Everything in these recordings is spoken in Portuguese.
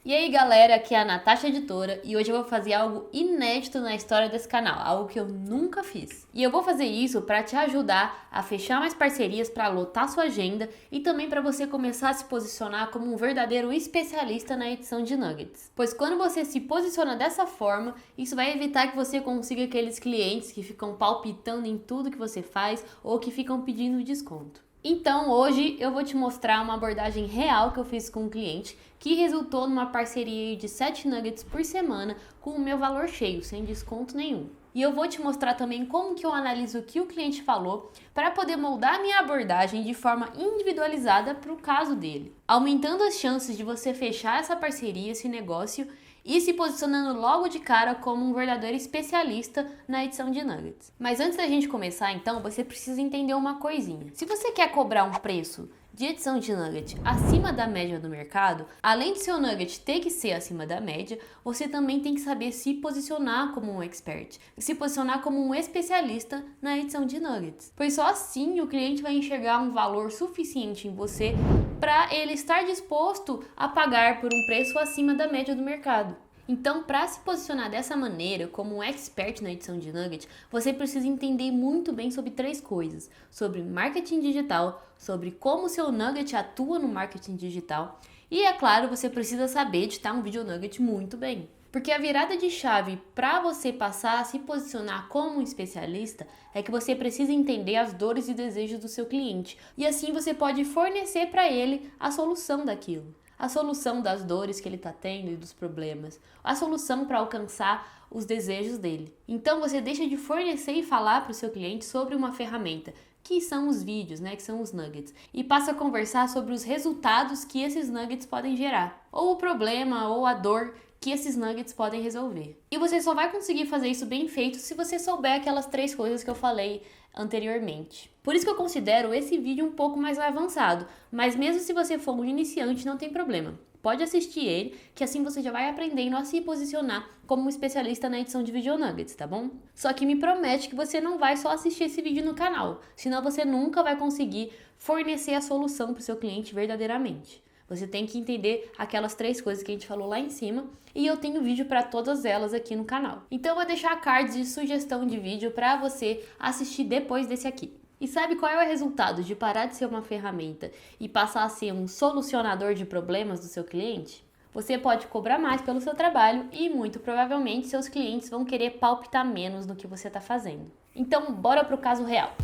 E aí galera, aqui é a Natasha Editora e hoje eu vou fazer algo inédito na história desse canal, algo que eu nunca fiz. E eu vou fazer isso para te ajudar a fechar mais parcerias para lotar sua agenda e também para você começar a se posicionar como um verdadeiro especialista na edição de nuggets. Pois quando você se posiciona dessa forma, isso vai evitar que você consiga aqueles clientes que ficam palpitando em tudo que você faz ou que ficam pedindo desconto. Então hoje eu vou te mostrar uma abordagem real que eu fiz com um cliente que resultou numa parceria de 7 nuggets por semana com o meu valor cheio, sem desconto nenhum. E eu vou te mostrar também como que eu analiso o que o cliente falou para poder moldar minha abordagem de forma individualizada para o caso dele, aumentando as chances de você fechar essa parceria, esse negócio e se posicionando logo de cara como um verdadeiro especialista na edição de nuggets. Mas antes da gente começar, então, você precisa entender uma coisinha. Se você quer cobrar um preço de edição de nugget acima da média do mercado, além de seu nugget ter que ser acima da média, você também tem que saber se posicionar como um expert, se posicionar como um especialista na edição de nuggets. Pois só assim o cliente vai enxergar um valor suficiente em você para ele estar disposto a pagar por um preço acima da média do mercado. Então, para se posicionar dessa maneira, como um expert na edição de nugget, você precisa entender muito bem sobre 3 coisas: sobre marketing digital, sobre como seu nugget atua no marketing digital e, é claro, você precisa saber editar um vídeo nugget muito bem. Porque a virada de chave para você passar a se posicionar como um especialista é que você precisa entender as dores e desejos do seu cliente. E assim você pode fornecer para ele a solução daquilo. A solução das dores que ele está tendo e dos problemas. A solução para alcançar os desejos dele. Então você deixa de fornecer e falar para o seu cliente sobre uma ferramenta, que são os vídeos, né, que são os nuggets, e passa a conversar sobre os resultados que esses nuggets podem gerar, ou o problema ou a dor que esses nuggets podem resolver. E você só vai conseguir fazer isso bem feito se você souber aquelas 3 coisas que eu falei anteriormente. Por isso que eu considero esse vídeo um pouco mais avançado, mas mesmo se você for um iniciante, não tem problema. Pode assistir ele, que assim você já vai aprendendo a se posicionar como um especialista na edição de video nuggets, tá bom? Só que me promete que você não vai só assistir esse vídeo no canal, senão você nunca vai conseguir fornecer a solução para o seu cliente verdadeiramente. Você tem que entender aquelas 3 coisas que a gente falou lá em cima e eu tenho vídeo para todas elas aqui no canal. Então eu vou deixar cards de sugestão de vídeo para você assistir depois desse aqui. E sabe qual é o resultado de parar de ser uma ferramenta e passar a ser um solucionador de problemas do seu cliente? Você pode cobrar mais pelo seu trabalho e muito provavelmente seus clientes vão querer palpitar menos no que você está fazendo. Então bora pro caso real.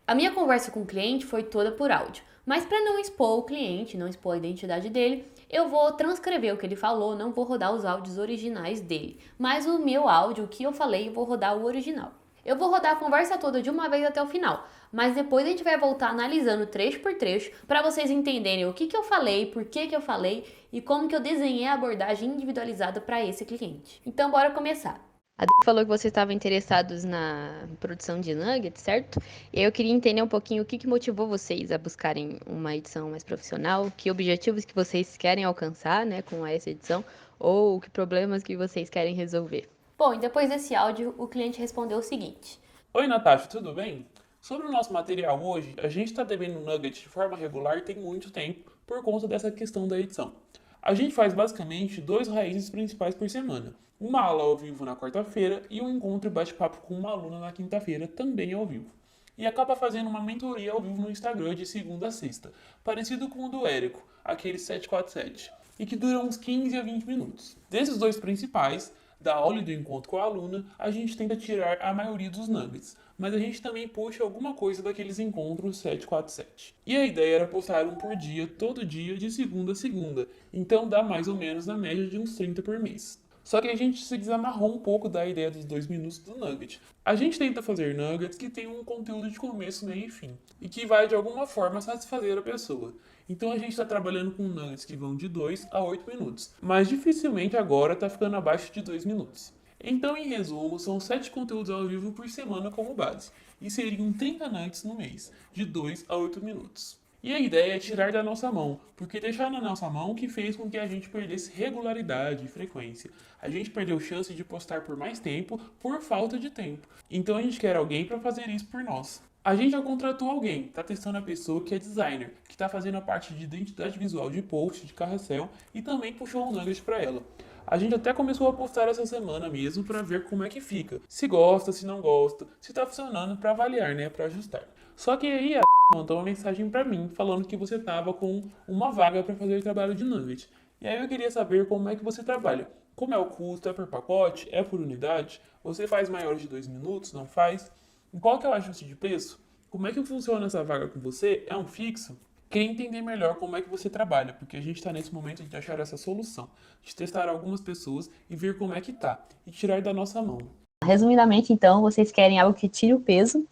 A minha conversa com o cliente foi toda por áudio, mas para não expor o cliente, não expor a identidade dele, eu vou transcrever o que ele falou, não vou rodar os áudios originais dele, mas o meu áudio, o que eu falei, eu vou rodar o original. Eu vou rodar a conversa toda de uma vez até o final, mas depois a gente vai voltar analisando trecho por trecho para vocês entenderem o que eu falei, por que eu falei e como que eu desenhei a abordagem individualizada para esse cliente. Então bora começar. A Dê falou que vocês estavam interessados na produção de nuggets, certo? E aí eu queria entender um pouquinho o que motivou vocês a buscarem uma edição mais profissional, que objetivos que vocês querem alcançar, né, com essa edição, ou que problemas que vocês querem resolver. Bom, e depois desse áudio, o cliente respondeu o seguinte: Oi, Natasha, tudo bem? Sobre o nosso material hoje, a gente está devendo nugget de forma regular tem muito tempo por conta dessa questão da edição. A gente faz basicamente 2 raízes principais por semana. Uma aula ao vivo na quarta-feira e um encontro e bate-papo com uma aluna na quinta-feira, também ao vivo. E acaba fazendo uma mentoria ao vivo no Instagram de segunda a sexta, parecido com o do Érico, aquele 747, e que dura uns 15 a 20 minutos. Desses 2 principais, da aula e do encontro com a aluna, a gente tenta tirar a maioria dos nuggets, mas a gente também puxa alguma coisa daqueles encontros 747. E a ideia era postar um por dia, todo dia, de segunda a segunda, então dá mais ou menos na média de uns 30 por mês. Só que a gente se desamarrou um pouco da ideia dos 2 minutos do nugget. A gente tenta fazer nuggets que tenham um conteúdo de começo, meio e fim, e que vai de alguma forma satisfazer a pessoa. Então a gente está trabalhando com nuggets que vão de 2 a 8 minutos, mas dificilmente agora está ficando abaixo de 2 minutos. Então, em resumo, são 7 conteúdos ao vivo por semana como base, e seriam 30 nuggets no mês, de 2 a 8 minutos. E a ideia é tirar da nossa mão, porque deixar na nossa mão que fez com que a gente perdesse regularidade e frequência. A gente perdeu chance de postar por mais tempo por falta de tempo. Então a gente quer alguém para fazer isso por nós. A gente já contratou alguém, tá testando a pessoa que é designer, que tá fazendo a parte de identidade visual de post, de carrossel e também puxou um nugget para ela. A gente até começou a postar essa semana mesmo para ver como é que fica. Se gosta, se não gosta, se tá funcionando para avaliar, né, para ajustar. Só que aí a mandou uma mensagem para mim falando que você tava com uma vaga para fazer trabalho de nugget. E aí eu queria saber como é que você trabalha. Como é o custo? É por pacote? É por unidade? Você faz maiores de 2 minutos? Não faz? E qual que é o ajuste de preço? Como é que funciona essa vaga com você? É um fixo? Queria entender melhor como é que você trabalha, porque a gente está nesse momento de achar essa solução, de testar algumas pessoas e ver como é que tá, e tirar da nossa mão. Resumidamente, então, vocês querem algo que tire o peso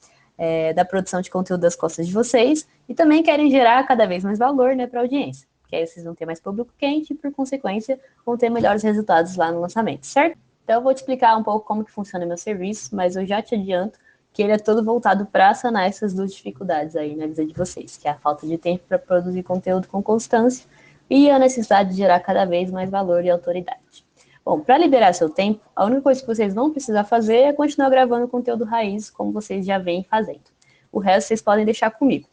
da produção de conteúdo das costas de vocês e também querem gerar cada vez mais valor, né, para a audiência, porque aí vocês vão ter mais público quente e, por consequência, vão ter melhores resultados lá no lançamento, certo? Então, eu vou te explicar um pouco como que funciona meu serviço, mas eu já te adianto que ele é todo voltado para sanar essas duas dificuldades aí na vida de vocês, que é a falta de tempo para produzir conteúdo com constância e a necessidade de gerar cada vez mais valor e autoridade. Bom, para liberar seu tempo, a única coisa que vocês vão precisar fazer é continuar gravando conteúdo raiz, como vocês já vêm fazendo. O resto vocês podem deixar comigo.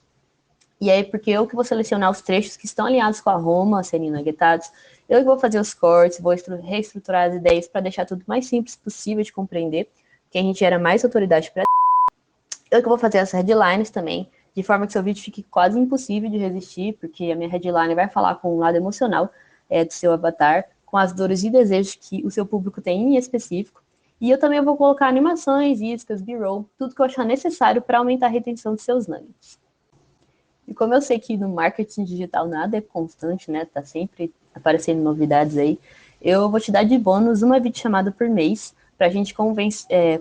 E aí, porque eu que vou selecionar os trechos que estão alinhados com a Roma, a serem nuggetados, eu que vou fazer os cortes, vou reestruturar as ideias para deixar tudo mais simples possível de compreender, que a gente gera mais autoridade para. Eu que vou fazer as headlines também, de forma que seu vídeo fique quase impossível de resistir, porque a minha headline vai falar com o lado emocional do seu avatar, com as dores e desejos que o seu público tem em específico. E eu também vou colocar animações, iscas, b-roll, tudo que eu achar necessário para aumentar a retenção de seus nuggets. E como eu sei que no marketing digital nada é constante, né? Tá sempre aparecendo novidades aí, eu vou te dar de bônus uma videochamada por mês para a gente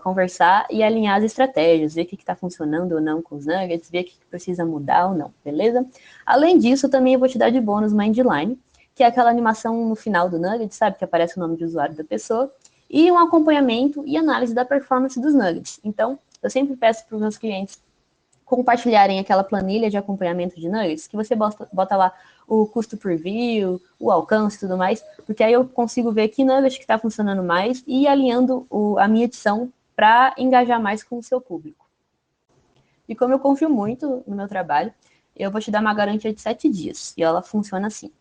conversar e alinhar as estratégias, ver o que está funcionando ou não com os nuggets, ver o que precisa mudar ou não, beleza? Além disso, também eu vou te dar de bônus uma endline, que é aquela animação no final do nugget, sabe? Que aparece o nome de usuário da pessoa, e um acompanhamento e análise da performance dos nuggets. Então, eu sempre peço para os meus clientes compartilharem aquela planilha de acompanhamento de nuggets, que você bota lá o custo por view, o alcance e tudo mais, porque aí eu consigo ver que nugget que está funcionando mais e ir alinhando a minha edição para engajar mais com o seu público. E como eu confio muito no meu trabalho, eu vou te dar uma garantia de 7 dias, e ela funciona assim.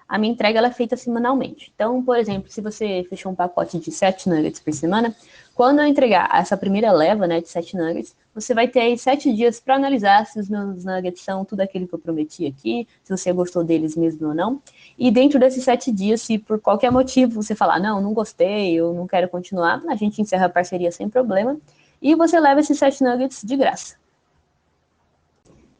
A minha entrega ela é feita semanalmente. Então, por exemplo, se você fechou um pacote de 7 nuggets por semana, quando eu entregar essa primeira leva, né, de 7 nuggets, você vai ter aí 7 dias para analisar se os meus nuggets são tudo aquilo que eu prometi aqui, se você gostou deles mesmo ou não. E dentro desses 7 dias, se por qualquer motivo você falar, não gostei, eu não quero continuar, a gente encerra a parceria sem problema. E você leva esses 7 nuggets de graça.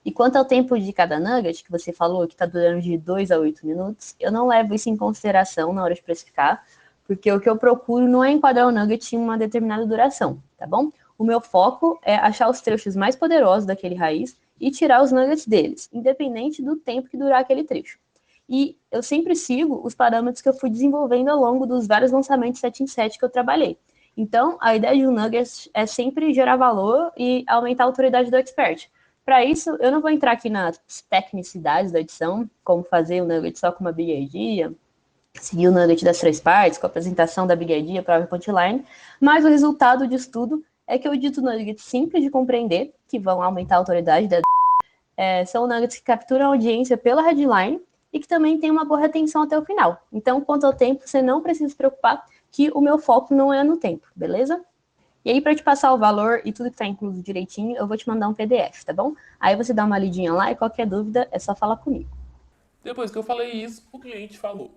E quanto ao tempo de cada nugget, que você falou que está durando de 2 a 8 minutos, eu não levo isso em consideração na hora de precificar, porque o que eu procuro não é enquadrar o nugget em uma determinada duração, tá bom? O meu foco é achar os trechos mais poderosos daquele raiz e tirar os nuggets deles, independente do tempo que durar aquele trecho. E eu sempre sigo os parâmetros que eu fui desenvolvendo ao longo dos vários lançamentos 7 em 7 que eu trabalhei. Então, a ideia de um nugget é sempre gerar valor e aumentar a autoridade do expert. Para isso, eu não vou entrar aqui nas tecnicidades da edição, como fazer o nugget só com uma big idea, seguir o nugget das 3 partes, com a apresentação da big idea, prova e punchline, mas o resultado disso tudo é que eu edito nuggets simples de compreender, que vão aumentar a autoridade da são nuggets que capturam a audiência pela headline e que também tem uma boa retenção até o final. Então, quanto ao tempo, você não precisa se preocupar que o meu foco não é no tempo, beleza? E aí, para te passar o valor e tudo que está incluso direitinho, eu vou te mandar um PDF, tá bom? Aí você dá uma lidinha lá e qualquer dúvida é só falar comigo. Depois que eu falei isso, o cliente falou: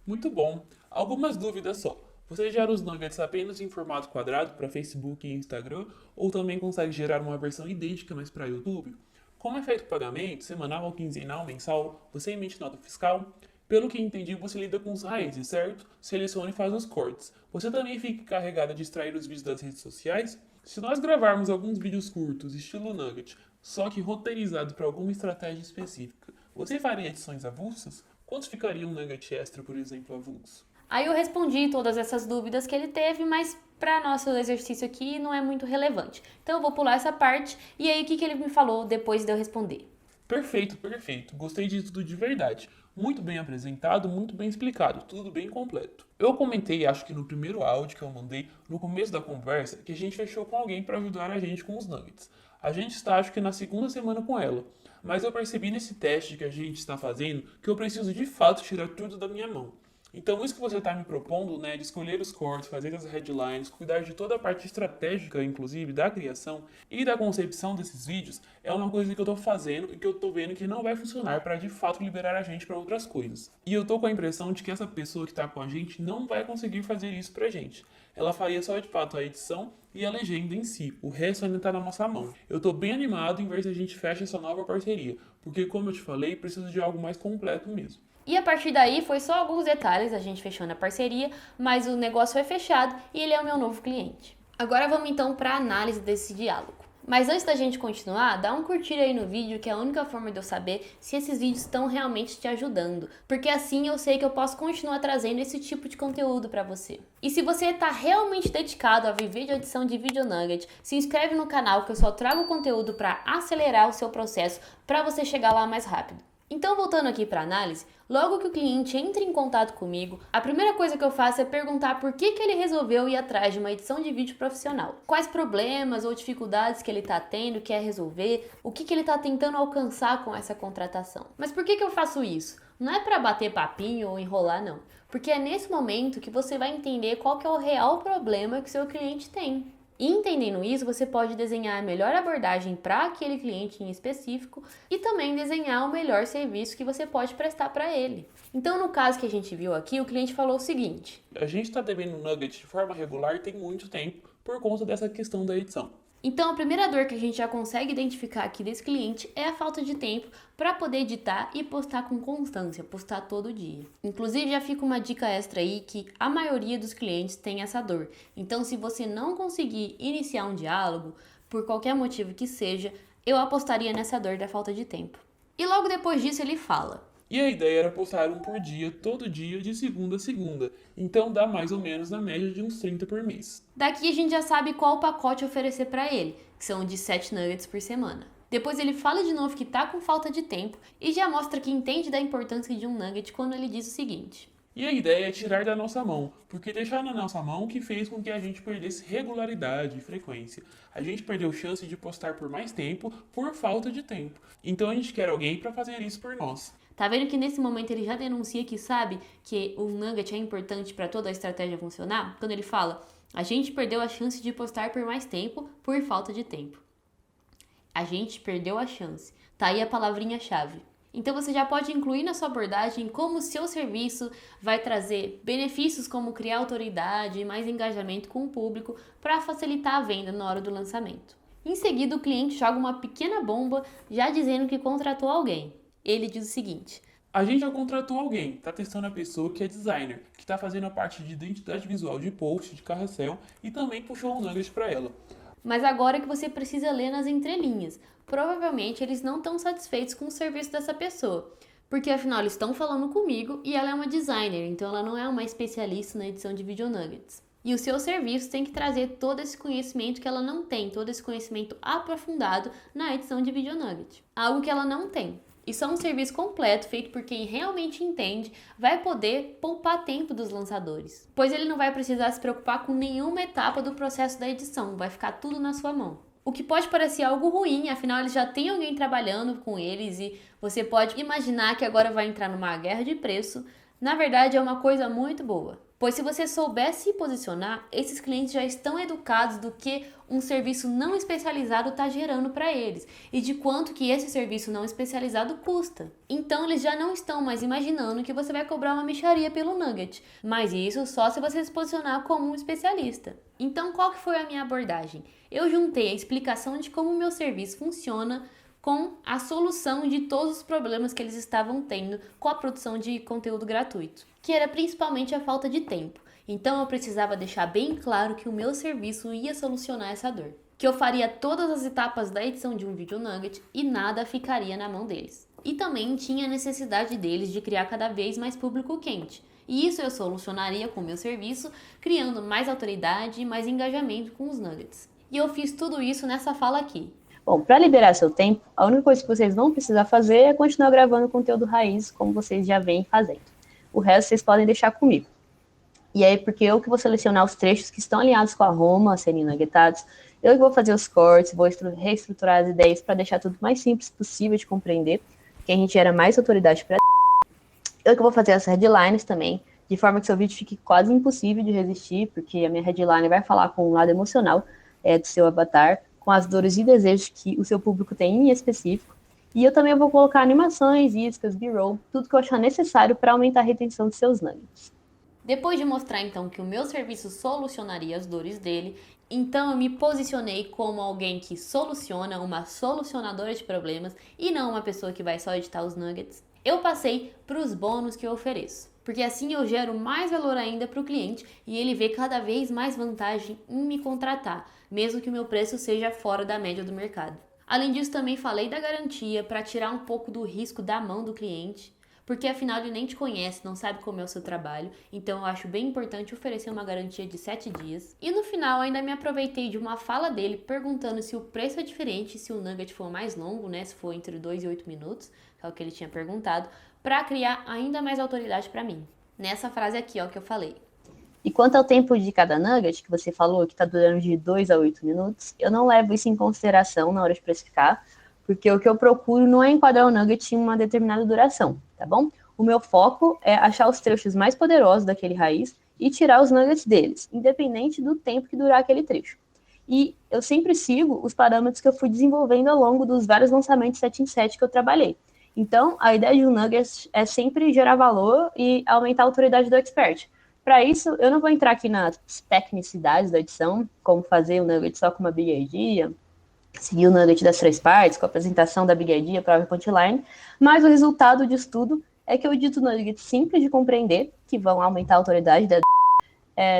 muito bom. Algumas dúvidas só. Você gera os nuggets apenas em formato quadrado para Facebook e Instagram ou também consegue gerar uma versão idêntica, mas para YouTube? Como é feito o pagamento, semanal, quinzenal, mensal? Você emite nota fiscal? Pelo que entendi, você lida com os raízes, certo? Seleciona e faz os cortes. Você também fica encarregada de extrair os vídeos das redes sociais? Se nós gravarmos alguns vídeos curtos, estilo nugget, só que roteirizados para alguma estratégia específica, você faria edições avulsas? Quanto ficaria um nugget extra, por exemplo, avulso? Aí eu respondi todas essas dúvidas que ele teve, mas para nosso exercício aqui não é muito relevante. Então eu vou pular essa parte e aí o que ele me falou depois de eu responder? Perfeito, perfeito. Gostei de tudo de verdade. Muito bem apresentado, muito bem explicado, tudo bem completo. Eu comentei, acho que no primeiro áudio que eu mandei, no começo da conversa, que a gente fechou com alguém para ajudar a gente com os nuggets. A gente está, acho que na segunda semana com ela. Mas eu percebi nesse teste que a gente está fazendo que eu preciso de fato tirar tudo da minha mão. Então, isso que você está me propondo, né, de escolher os cortes, fazer as headlines, cuidar de toda a parte estratégica, inclusive, da criação e da concepção desses vídeos, é uma coisa que eu estou fazendo e que eu estou vendo que não vai funcionar para, de fato, liberar a gente para outras coisas. E eu estou com a impressão de que essa pessoa que está com a gente não vai conseguir fazer isso para a gente. Ela faria só, de fato, a edição e a legenda em si. O resto ainda está na nossa mão. Eu estou bem animado em ver se a gente fecha essa nova parceria, porque, como eu te falei, preciso de algo mais completo mesmo. E a partir daí foi só alguns detalhes, a gente fechando a parceria, mas o negócio foi fechado e ele é o meu novo cliente. Agora vamos então para a análise desse diálogo. Mas antes da gente continuar, dá um curtir aí no vídeo, que é a única forma de eu saber se esses vídeos estão realmente te ajudando, porque assim eu sei que eu posso continuar trazendo esse tipo de conteúdo para você. E se você está realmente dedicado a viver de edição de Video Nugget, se inscreve no canal que eu só trago conteúdo para acelerar o seu processo para você chegar lá mais rápido. Então, voltando aqui para a análise, logo que o cliente entra em contato comigo, a primeira coisa que eu faço é perguntar por que ele resolveu ir atrás de uma edição de vídeo profissional. Quais problemas ou dificuldades que ele está tendo, quer resolver, o que ele está tentando alcançar com essa contratação. Mas por que eu faço isso? Não é para bater papinho ou enrolar, não. Porque é nesse momento que você vai entender qual que é o real problema que o seu cliente tem. E entendendo isso, você pode desenhar a melhor abordagem para aquele cliente em específico e também desenhar o melhor serviço que você pode prestar para ele. Então, no caso que a gente viu aqui, o cliente falou o seguinte: a gente está devendo Nugget de forma regular tem muito tempo por conta dessa questão da edição. Então, a primeira dor que a gente já consegue identificar aqui desse cliente é a falta de tempo para poder editar e postar com constância, postar todo dia. Inclusive, já fica uma dica extra aí que a maioria dos clientes tem essa dor. Então, se você não conseguir iniciar um diálogo, por qualquer motivo que seja, eu apostaria nessa dor da falta de tempo. E logo depois disso ele fala: e a ideia era postar um por dia, todo dia, de segunda a segunda. Então dá mais ou menos na média de uns 30 por mês. Daqui a gente já sabe qual pacote oferecer para ele, que são de 7 nuggets por semana. Depois ele fala de novo que tá com falta de tempo e já mostra que entende da importância de um nugget quando ele diz o seguinte: e a ideia é tirar da nossa mão, porque deixar na nossa mão que fez com que a gente perdesse regularidade e frequência. A gente perdeu chance de postar por mais tempo por falta de tempo. Então a gente quer alguém para fazer isso por nós. Tá vendo que nesse momento ele já denuncia que sabe que o nugget é importante para toda a estratégia funcionar? Quando ele fala: a gente perdeu a chance de postar por mais tempo por falta de tempo. A gente perdeu a chance. Tá aí a palavrinha-chave. Então você já pode incluir na sua abordagem como o seu serviço vai trazer benefícios como criar autoridade e mais engajamento com o público para facilitar a venda na hora do lançamento. Em seguida, o cliente joga uma pequena bomba já dizendo que contratou alguém. Ele diz o seguinte: a gente já contratou alguém, tá testando a pessoa que é designer, que tá fazendo a parte de identidade visual de post, de carrossel e também puxou um nugget para ela. Mas agora que você precisa ler nas entrelinhas, provavelmente eles não estão satisfeitos com o serviço dessa pessoa, porque afinal eles estão falando comigo e ela é uma designer, então ela não é uma especialista na edição de Video Nuggets. E o seu serviço tem que trazer todo esse conhecimento que ela não tem, todo esse conhecimento aprofundado na edição de Video Nugget, algo que ela não tem. E só um serviço completo, feito por quem realmente entende, vai poder poupar tempo dos lançadores. Pois ele não vai precisar se preocupar com nenhuma etapa do processo da edição, vai ficar tudo na sua mão. O que pode parecer algo ruim, afinal eles já têm alguém trabalhando com eles e você pode imaginar que agora vai entrar numa guerra de preço. Na verdade é uma coisa muito boa. Pois se você souber se posicionar, esses clientes já estão educados do que um serviço não especializado está gerando para eles e de quanto que esse serviço não especializado custa. Então eles já não estão mais imaginando que você vai cobrar uma mixaria pelo nugget, mas isso só se você se posicionar como um especialista. Então qual que foi a minha abordagem? Eu juntei a explicação de como o meu serviço funciona com a solução de todos os problemas que eles estavam tendo com a produção de conteúdo gratuito, que era principalmente a falta de tempo. Então eu precisava deixar bem claro que o meu serviço ia solucionar essa dor, que eu faria todas as etapas da edição de um vídeo nugget e nada ficaria na mão deles. E também tinha a necessidade deles de criar cada vez mais público quente. E isso eu solucionaria com o meu serviço, criando mais autoridade e mais engajamento com os nuggets. E eu fiz tudo isso nessa fala aqui. Bom, para liberar seu tempo, a única coisa que vocês vão precisar fazer é continuar gravando conteúdo raiz, como vocês já vêm fazendo. O resto vocês podem deixar comigo. E aí, porque eu que vou selecionar os trechos que estão alinhados com a Roma, a serem nuggetados, Eu que vou fazer os cortes, vou reestruturar as ideias para deixar tudo mais simples possível de compreender, que a gente gera mais autoridade para. Eu que vou fazer as headlines também, de forma que seu vídeo fique quase impossível de resistir, porque a minha headline vai falar com o lado emocional do seu avatar, com as dores e desejos que o seu público tem em específico. E eu também vou colocar animações, iscas, B-roll, tudo que eu achar necessário para aumentar a retenção de seus nuggets. Depois de mostrar então que o meu serviço solucionaria as dores dele, então eu me posicionei como alguém que soluciona, uma solucionadora de problemas e não uma pessoa que vai só editar os nuggets. Eu passei para os bônus que eu ofereço, porque assim eu gero mais valor ainda para o cliente e ele vê cada vez mais vantagem em me contratar, mesmo que o meu preço seja fora da média do mercado. Além disso, também falei da garantia para tirar um pouco do risco da mão do cliente, porque afinal ele nem te conhece, não sabe como é o seu trabalho, então eu acho bem importante oferecer uma garantia de 7 dias. E no final ainda me aproveitei de uma fala dele perguntando se o preço é diferente, se o nugget for mais longo, né, se for entre 2 e 8 minutos, que é o que ele tinha perguntado, para criar ainda mais autoridade para mim. Nessa frase aqui, ó, que eu falei. E quanto ao tempo de cada nugget, que você falou que está durando de 2 a 8 minutos, eu não levo isso em consideração na hora de precificar, porque o que eu procuro não é enquadrar o nugget em uma determinada duração, tá bom? O meu foco é achar os trechos mais poderosos daquele raiz e tirar os nuggets deles, independente do tempo que durar aquele trecho. E eu sempre sigo os parâmetros que eu fui desenvolvendo ao longo dos vários lançamentos 7 em 7 que eu trabalhei. Então, a ideia de um nugget é sempre gerar valor e aumentar a autoridade do expert. Para isso, eu não vou entrar aqui nas tecnicidades da edição, como fazer o nugget só com uma big idea, seguir o nugget das 3 partes, com a apresentação da big idea para o punchline, mas o resultado disso tudo é que eu edito nuggets simples de compreender, que vão aumentar a autoridade da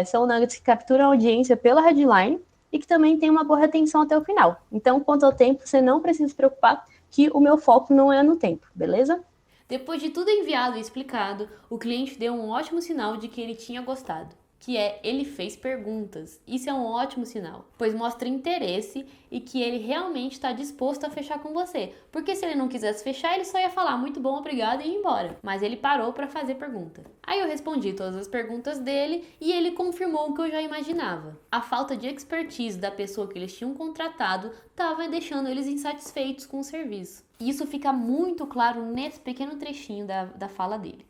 são nuggets que capturam a audiência pela headline e que também tem uma boa retenção até o final. Então, quanto ao tempo, você não precisa se preocupar que o meu foco não é no tempo, beleza? Depois de tudo enviado e explicado, o cliente deu um ótimo sinal de que ele tinha gostado, que é ele fez perguntas. Isso é um ótimo sinal, pois mostra interesse e que ele realmente está disposto a fechar com você. Porque se ele não quisesse fechar, ele só ia falar muito bom, obrigado e ir embora. Mas ele parou para fazer pergunta. Aí eu respondi todas as perguntas dele e ele confirmou o que eu já imaginava. A falta de expertise da pessoa que eles tinham contratado estava deixando eles insatisfeitos com o serviço. E isso fica muito claro nesse pequeno trechinho da fala dele.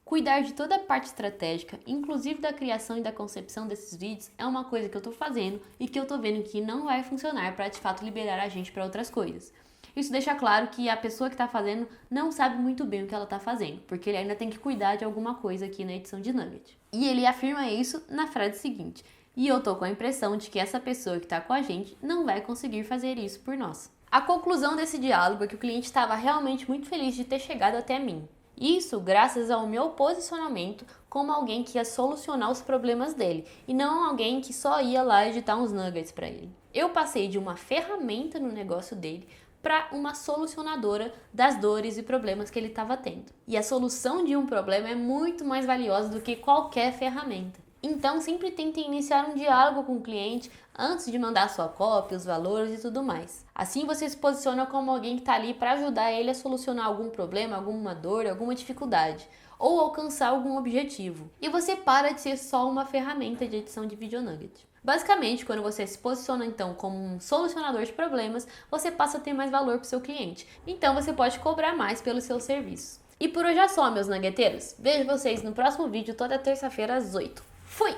Cuidar de toda a parte estratégica, inclusive da criação e da concepção desses vídeos, é uma coisa que eu tô fazendo e que eu tô vendo que não vai funcionar para de fato liberar a gente para outras coisas. Isso deixa claro que a pessoa que tá fazendo não sabe muito bem o que ela tá fazendo, porque ele ainda tem que cuidar de alguma coisa aqui na edição de Nugget. E ele afirma isso na frase seguinte: e eu tô com a impressão de que essa pessoa que tá com a gente não vai conseguir fazer isso por nós. A conclusão desse diálogo é que o cliente estava realmente muito feliz de ter chegado até mim. Isso graças ao meu posicionamento como alguém que ia solucionar os problemas dele e não alguém que só ia lá editar uns nuggets para ele. Eu passei de uma ferramenta no negócio dele para uma solucionadora das dores e problemas que ele estava tendo. E a solução de um problema é muito mais valiosa do que qualquer ferramenta. Então sempre tente iniciar um diálogo com o cliente antes de mandar sua cópia, os valores e tudo mais. Assim você se posiciona como alguém que está ali para ajudar ele a solucionar algum problema, alguma dor, alguma dificuldade ou alcançar algum objetivo. E você para de ser só uma ferramenta de edição de video nugget. Basicamente, quando você se posiciona então como um solucionador de problemas, você passa a ter mais valor para o seu cliente. Então você pode cobrar mais pelo seu serviço. E por hoje é só, meus nuggeteiros. Vejo vocês no próximo vídeo toda terça-feira às 8. Fui!